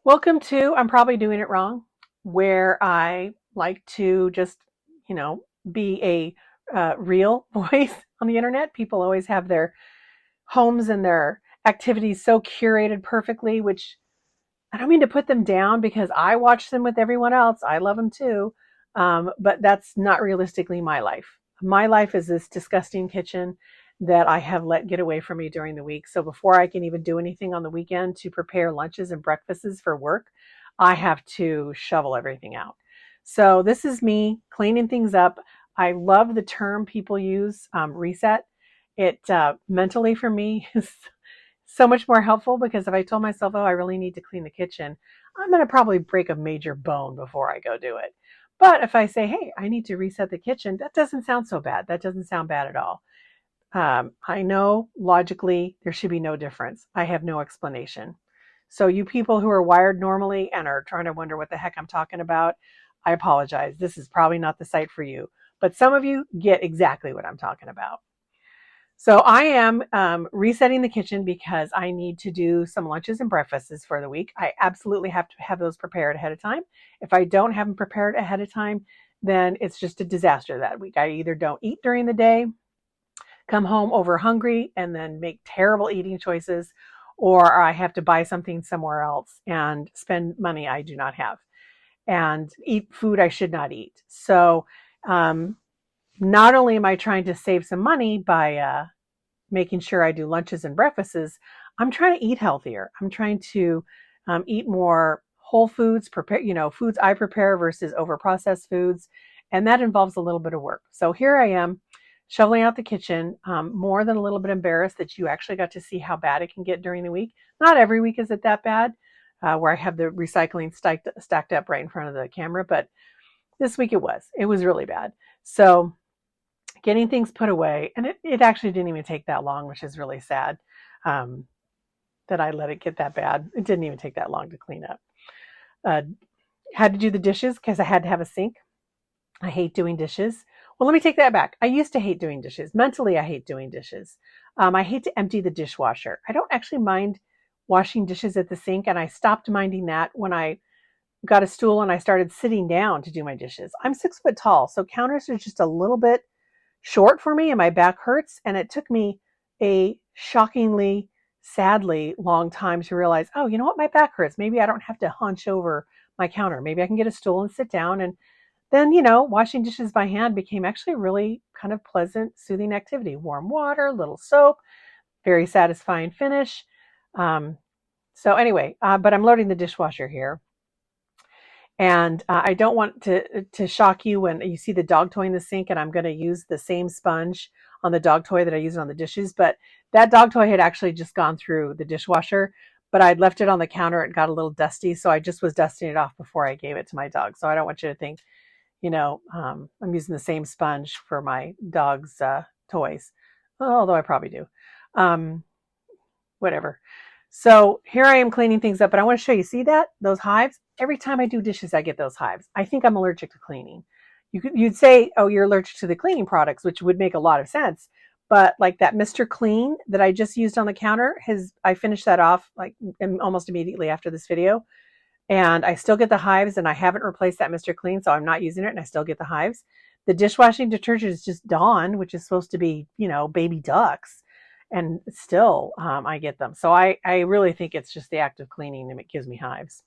Welcome to I'm Probably Doing It Wrong, where I like to just, be a real voice on the internet. People always have their homes and their activities so curated perfectly, which I don't mean to put them down because I watch them with everyone else. I love them too. But that's not realistically my life. My life is this disgusting kitchen that I have let get away from me during the week. So before I can even do anything on the weekend to prepare lunches and breakfasts for work, I have to shovel everything out. So this is me cleaning things up. I love the term people use, reset. It mentally for me is so much more helpful because if I told myself, oh, I really need to clean the kitchen, I'm going to probably break a major bone before I go do it. But if I say, hey, I need to reset the kitchen, that doesn't sound so bad. That doesn't sound bad at all. I know logically there should be no difference. I have no explanation. So, you people who are wired normally and are trying to wonder what the heck I'm talking about, I apologize. This is probably not the site for you. But some of you get exactly what I'm talking about. So I am resetting the kitchen because I need to do some lunches and breakfasts for the week. I absolutely have to have those prepared ahead of time. If I don't have them prepared ahead of time, then it's just a disaster that week. I either don't eat during the day, come home over hungry, and then make terrible eating choices, or I have to buy something somewhere else and spend money I do not have and eat food I should not eat. So not only am I trying to save some money by making sure I do lunches and breakfasts, I'm trying to eat healthier. I'm trying to eat more whole foods, foods I prepare versus over processed foods. And that involves a little bit of work. So here I am shoveling out the kitchen, more than a little bit embarrassed that you actually got to see how bad it can get during the week. Not every week is it that bad, where I have the recycling stacked up right in front of the camera, but this week it was really bad. So getting things put away, and it actually didn't even take that long, which is really sad that I let it get that bad. It didn't even take that long to clean up. Had to do the dishes because I had to have a sink. I hate doing dishes. Well, let me take that back. I used to hate doing dishes. Mentally, I hate doing dishes. I hate to empty the dishwasher. I don't actually mind washing dishes at the sink, and I stopped minding that when I got a stool and I started sitting down to do my dishes. I'm 6 foot tall, so counters are just a little bit short for me and my back hurts. And it took me a shockingly, sadly long time to realize, oh, you know what? My back hurts. Maybe I don't have to hunch over my counter. Maybe I can get a stool and sit down. And then, washing dishes by hand became actually a really kind of pleasant, soothing activity. Warm water, little soap, very satisfying finish. So anyway, but I'm loading the dishwasher here. And I don't want to shock you when you see the dog toy in the sink, and I'm going to use the same sponge on the dog toy that I use on the dishes. But that dog toy had actually just gone through the dishwasher, but I'd left it on the counter. It got a little dusty, so I just was dusting it off before I gave it to my dog. So I don't want you to think, I'm using the same sponge for my dog's toys, although I probably do. Whatever. So here I am cleaning things up, but I want to show you, see that? Those hives? Every time I do dishes, I get those hives. I think I'm allergic to cleaning. You'd say, oh, you're allergic to the cleaning products, which would make a lot of sense. But like that Mr. Clean that I just used on the counter, I finished that off like almost immediately after this video. And I still get the hives, and I haven't replaced that Mr. Clean, so I'm not using it, and I still get the hives. The dishwashing detergent is just Dawn, which is supposed to be, baby ducks. And still, I get them. So I really think it's just the act of cleaning and it gives me hives.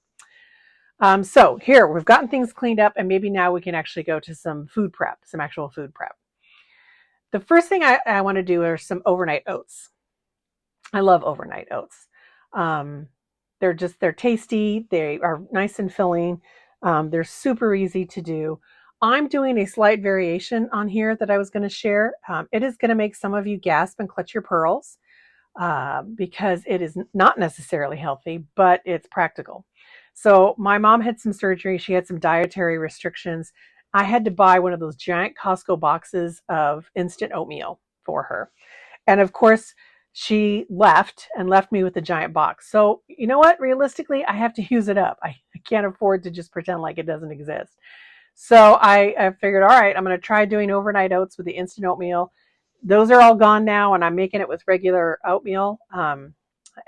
So here, we've gotten things cleaned up, and maybe now we can actually go to some food prep, some actual food prep. The first thing I want to do are some overnight oats. I love overnight oats. They're tasty. They are nice and filling. They're super easy to do. I'm doing a slight variation on here that I was going to share. It is going to make some of you gasp and clutch your pearls because it is not necessarily healthy, but it's practical. So my mom had some surgery. She had some dietary restrictions. I had to buy one of those giant Costco boxes of instant oatmeal for her. And of course, she left me with the giant box. So you know what? Realistically, I have to use it up. I can't afford to just pretend like it doesn't exist. So I figured, all right, I'm going to try doing overnight oats with the instant oatmeal. Those are all gone now, and I'm making it with regular oatmeal,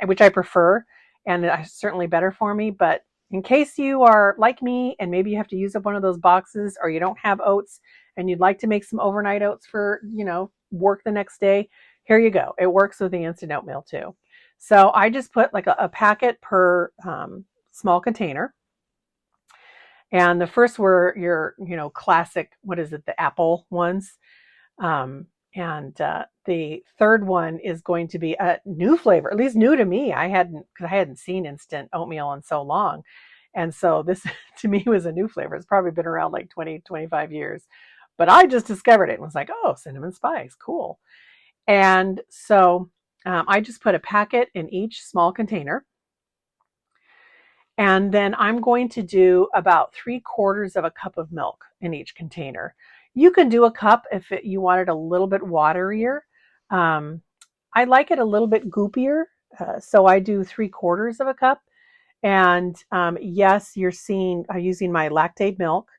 which I prefer, and it's certainly better for me. But in case you are like me and maybe you have to use up one of those boxes, or you don't have oats and you'd like to make some overnight oats for, work the next day, here you go. It works with the instant oatmeal too. So I just put like a packet per small container. And the first were your, classic, what is it, the apple ones. And the third one is going to be a new flavor, at least new to me. Because I hadn't seen instant oatmeal in so long. And so this to me was a new flavor. It's probably been around like 20, 25 years. But I just discovered it and was like, oh, cinnamon spice, cool. And so I just put a packet in each small container. And then I'm going to do about 3/4 of a cup of milk in each container. You can do a cup if you want it a little bit waterier. I like it a little bit goopier, so I do 3/4 of a cup. And yes, you're using my lactate milk,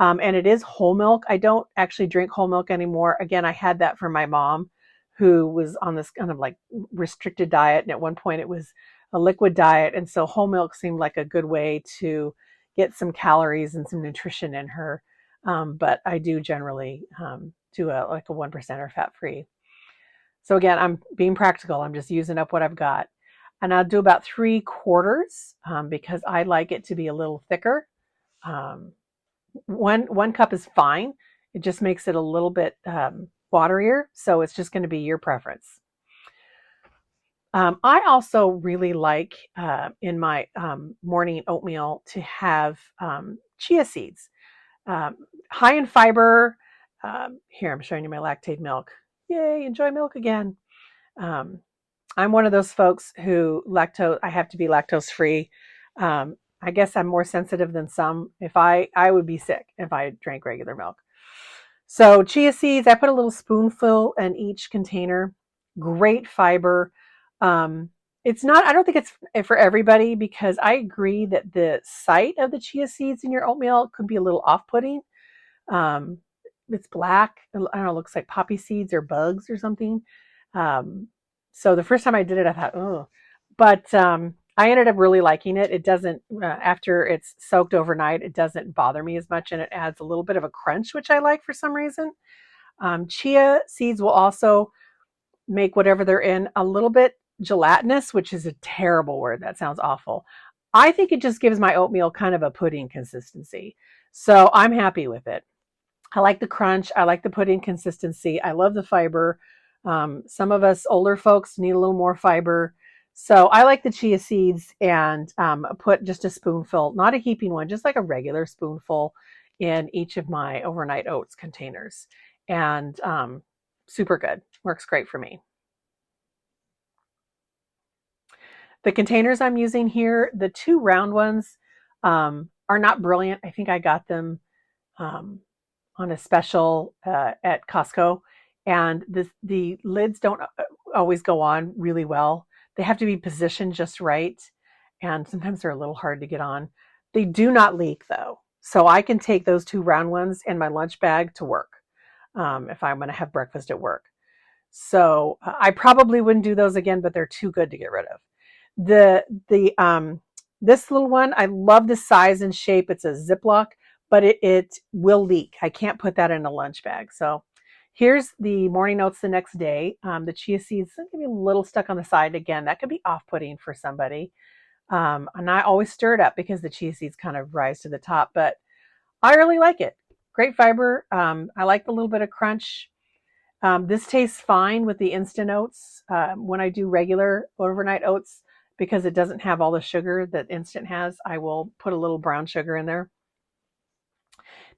and it is whole milk. I don't actually drink whole milk anymore. Again, I had that from my mom, who was on this kind of like restricted diet, and at one point it was a liquid diet, and so whole milk seemed like a good way to get some calories and some nutrition in her. But I do generally do like a 1% or fat-free. So again, I'm being practical. I'm just using up what I've got. And I'll do about 3/4 because I like it to be a little thicker. One cup is fine. It just makes it a little bit waterier. So it's just going to be your preference. I also really like in my morning oatmeal to have chia seeds. High in fiber. Here, I'm showing you my lactate milk. Yay, enjoy milk again. I'm one of those folks who I have to be lactose free. I guess I'm more sensitive than some. I would be sick if I drank regular milk. So chia seeds, I put a little spoonful in each container. Great fiber. It's not, I don't think it's for everybody, because I agree that the sight of the chia seeds in your oatmeal could be a little off-putting. It's black. I don't know, it looks like poppy seeds or bugs or something. So the first time I did it, I thought, oh, but I ended up really liking it. It doesn't, after it's soaked overnight, it doesn't bother me as much, and it adds a little bit of a crunch, which I like for some reason. Chia seeds will also make whatever they're in a little bit gelatinous, which is a terrible word. That sounds awful. I think it just gives my oatmeal kind of a pudding consistency. So I'm happy with it. I like the crunch. I like the pudding consistency. I love the fiber. Some of us older folks need a little more fiber. So I like the chia seeds, and put just a spoonful, not a heaping one, just like a regular spoonful in each of my overnight oats containers. And super good. Works great for me. The containers I'm using here, the 2 round ones, are not brilliant. I think I got them on a special at Costco, and the lids don't always go on really well. They have to be positioned just right, and sometimes they're a little hard to get on. They do not leak though, so I can take those 2 round ones in my lunch bag to work if I'm going to have breakfast at work. So I probably wouldn't do those again, but they're too good to get rid of. This little one, I love the size and shape. It's a Ziploc, but it will leak. I can't put that in a lunch bag. So here's the morning oats the next day. The chia seeds can be a little stuck on the side. Again, that could be off-putting for somebody. And I always stir it up because the chia seeds kind of rise to the top, but I really like it. Great fiber. I like the little bit of crunch. This tastes fine with the instant oats. When I do regular overnight oats, because it doesn't have all the sugar that instant has, I will put a little brown sugar in there.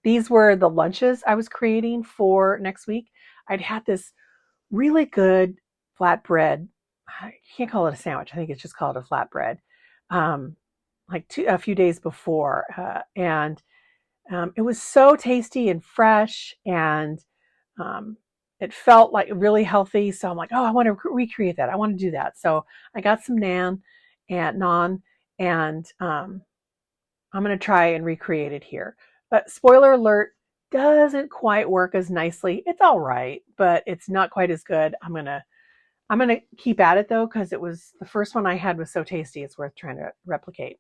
These were the lunches I was creating for next week. I'd had this really good flatbread. I can't call it a sandwich. I think it's just called a flatbread. A few days before. And it was so tasty and fresh, and it felt like really healthy. So I'm like, oh, I want to recreate that. I want to do that. So I got some naan, and I'm going to try and recreate it here. But spoiler alert, doesn't quite work as nicely. It's all right, but it's not quite as good. I'm gonna keep at it though, because it was the first one I had was so tasty. It's worth trying to replicate.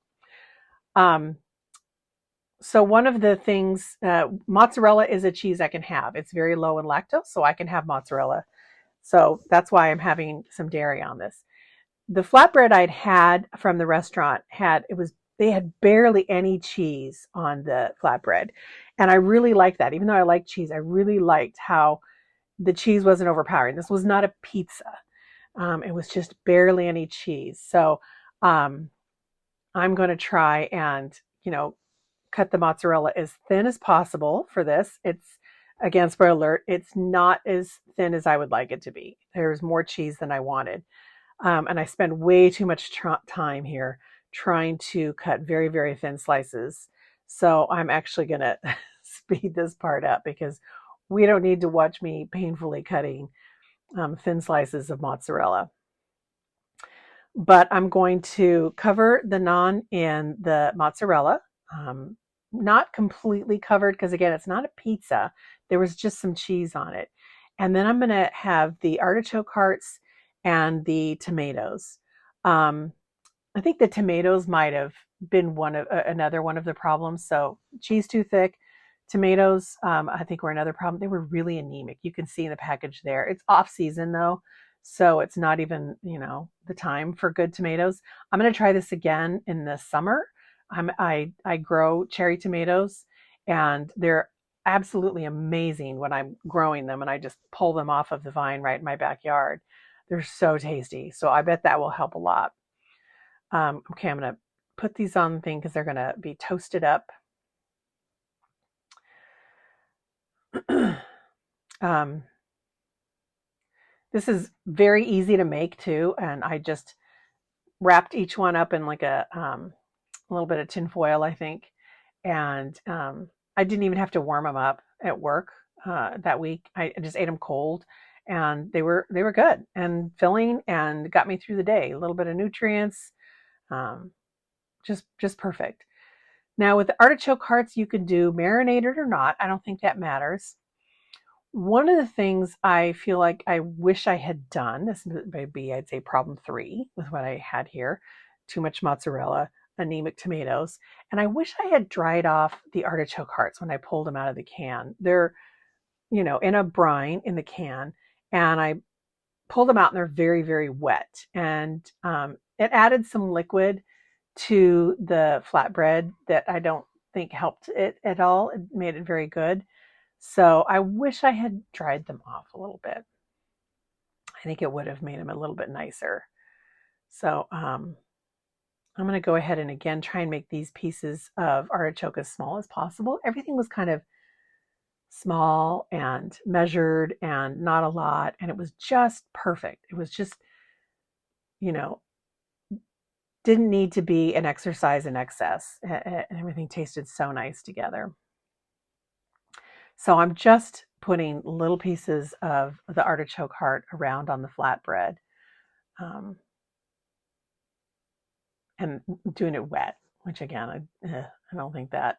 So one of the things, mozzarella is a cheese I can have. It's very low in lactose, so I can have mozzarella. So that's why I'm having some dairy on this. The flatbread I'd had from the restaurant they had barely any cheese on the flatbread. And I really liked that. Even though I like cheese, I really liked how the cheese wasn't overpowering. This was not a pizza. It was just barely any cheese. So um, I'm going to try and, cut the mozzarella as thin as possible for this. It's, again, spoiler alert, it's not as thin as I would like it to be. There's more cheese than I wanted. And I spend way too much time here trying to cut very, very thin slices. So I'm actually going to speed this part up because we don't need to watch me painfully cutting thin slices of mozzarella. But I'm going to cover the naan in the mozzarella. Not completely covered because, again, it's not a pizza. There was just some cheese on it. And then I'm going to have the artichoke hearts and the tomatoes. I think the tomatoes might have been another one of the problems. So cheese too thick. Tomatoes, I think, were another problem. They were really anemic. You can see in the package there. It's off season though, so it's not even, the time for good tomatoes. I'm going to try this again in the summer. I grow cherry tomatoes, and they're absolutely amazing when I'm growing them, and I just pull them off of the vine right in my backyard. They're so tasty. So I bet that will help a lot. Okay, I'm going to put these on the thing because they're going to be toasted up. This is very easy to make too, and I just wrapped each one up in like a little bit of tin foil, I think, and I didn't even have to warm them up at work that week. I just ate them cold, and they were good and filling and got me through the day. A little bit of nutrients, just perfect. Now with the artichoke hearts, you can do marinated or not. I don't think that matters. One of the things I feel like I wish I had done, this may be, I'd say, problem 3 with what I had here: too much mozzarella, anemic tomatoes. And I wish I had dried off the artichoke hearts when I pulled them out of the can. They're, in a brine in the can, and I pulled them out and they're very, very wet. And it added some liquid to the flatbread that I don't think helped it at all. It made it very good. So I wish I had dried them off a little bit. I think it would have made them a little bit nicer. So I'm going to go ahead and again try and make these pieces of artichoke as small as possible. Everything was kind of small and measured and not a lot, and it was just perfect. It was just, didn't need to be an exercise in excess, and everything tasted so nice together. So I'm just putting little pieces of the artichoke heart around on the flatbread, and doing it wet, which again, I don't think that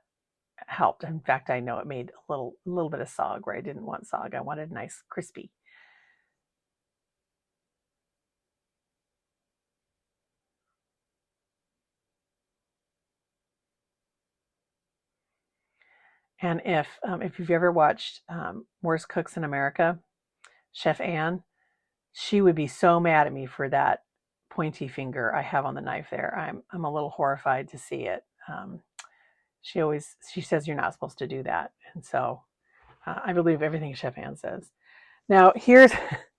helped. In fact, I know it made a little bit of sog where I didn't want sog. I wanted nice crispy. And if you've ever watched Worst Cooks in America, Chef Ann, she would be so mad at me for that pointy finger I have on the knife there. I'm a little horrified to see it. She says you're not supposed to do that, and so I believe everything Chef Ann says. Now here's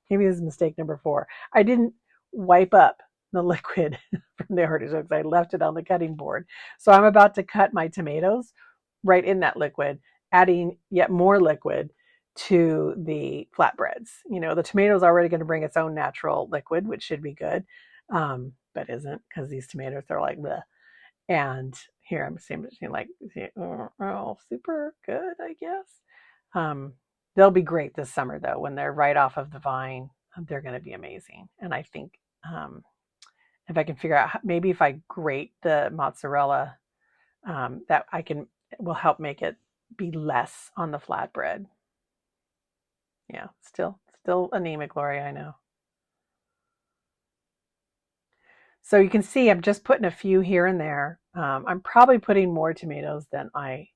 maybe this is mistake number 4. I didn't wipe up the liquid from the artichokes. I left it on the cutting board. So I'm about to cut my tomatoes right in that liquid, adding yet more liquid to the flatbreads. The tomatoes are already going to bring its own natural liquid, which should be good, but isn't, because these tomatoes are like bleh. And here I'm saying like, oh, super good, I guess. They'll be great this summer though. When they're right off of the vine, they're going to be amazing. And I think if I can figure out maybe if I grate the mozzarella, that will help make it be less on the flatbread. Yeah, still anemic, Lori, I know. So you can see I'm just putting a few here and there. I'm probably putting more tomatoes than I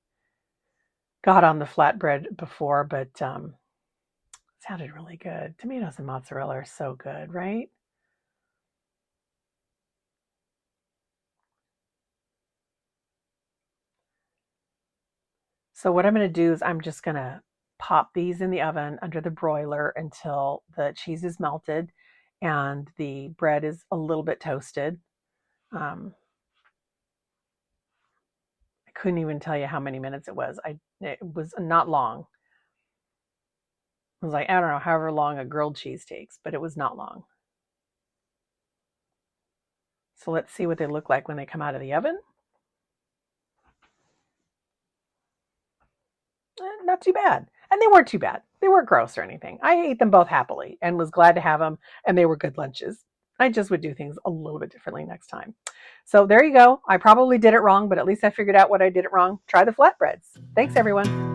got on the flatbread before, but it sounded really good. Tomatoes and mozzarella are so good, right? So what I'm going to do is I'm just going to pop these in the oven under the broiler until the cheese is melted and the bread is a little bit toasted. I couldn't even tell you how many minutes it was. It was not long. It was like, I don't know, however long a grilled cheese takes, but it was not long. So let's see what they look like when they come out of the oven. Not too bad. And they weren't too bad. They weren't gross or anything. I ate them both happily and was glad to have them, and they were good lunches. I just would do things a little bit differently next time. So there you go. I probably did it wrong, but at least I figured out what I did it wrong. Try the flatbreads. Thanks, everyone.